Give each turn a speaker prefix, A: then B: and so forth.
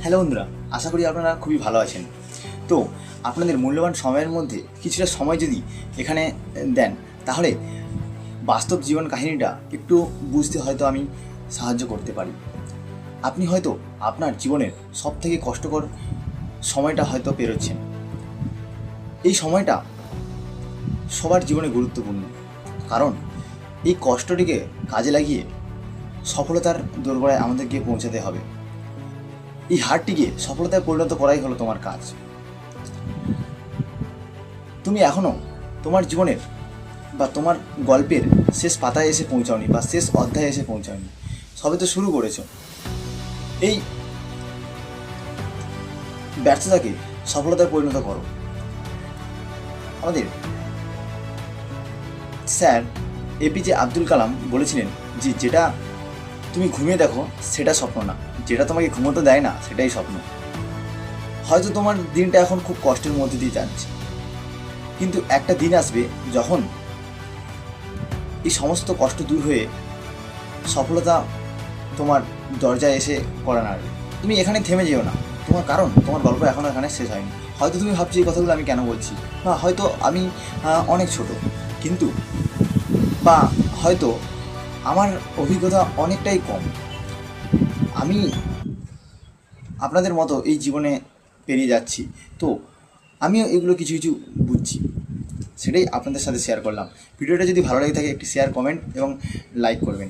A: Hello বন্ধুরা, আশা করি আপনারা খুবই ভালো আছেন। তো আপনাদের মূল্যবান সময়ের মধ্যে কিছুটা সময় যদি এখানে দেন, তাহলে বাস্তব জীবন কাহিনীটা একটু বুঝতে হয়তো আমি সাহায্য করতে পারি। আপনি হয়তো আপনার জীবনের সবথেকে কষ্টকর সময়টা হয়তো পেরোচ্ছেন। এই সময়টা সবার জীবনে গুরুত্বপূর্ণ, কারণ এই কষ্টটিকে কাজে লাগিয়ে সফলতার দোরগোড়ায় আমাদেরকে পৌঁছাতে হবে। এই হারটিকে সফলতায় পরিণত করাই হলো তোমার কাজ। তুমি এখনও তোমার জীবনের বা তোমার গল্পের শেষ পাতায় এসে পৌঁছাওনি বা শেষ অধ্যায়ে এসে পৌঁছাওনি, সবে তো শুরু করেছো। এই ব্যর্থতাকে সফলতায় পরিণত করো। আমাদের স্যার এপিজে আব্দুল কালাম বলেছিলেন যে যেটা তুমি ঘুমিয়ে দেখো সেটা স্বপ্ন না, যেটা তোমাকে ঘুমোতে দেয় না সেটাই স্বপ্ন। হয়তো তোমার দিনটা এখন খুব কষ্টের মধ্যে দিয়ে যাচ্ছে, কিন্তু একটা দিন আসবে যখন এই সমস্ত কষ্ট দূর হয়ে সফলতা তোমার দরজায় এসে করা নাড়বে। তুমি এখানে থেমে যেও না, কারণ তোমার গল্প এখনও এখানে শেষ হয়নি। হয়তো তুমি ভাবছো এই কথাগুলো আমি কেন বলছি, বা হয়তো আমি অনেক ছোট, কিন্তু বা হয়তো আমার অভিজ্ঞতা অনেকটাই কম। আমি আপনাদের মতো এই জীবনে পেরিয়ে যাচ্ছি, তো আমিও এগুলো কিছু কিছু বুঝছি, সেটাই আপনাদের সাথে শেয়ার করলাম। ভিডিওটা যদি ভালো লেগে থাকে একটি শেয়ার, কমেন্ট এবং লাইক করবেন।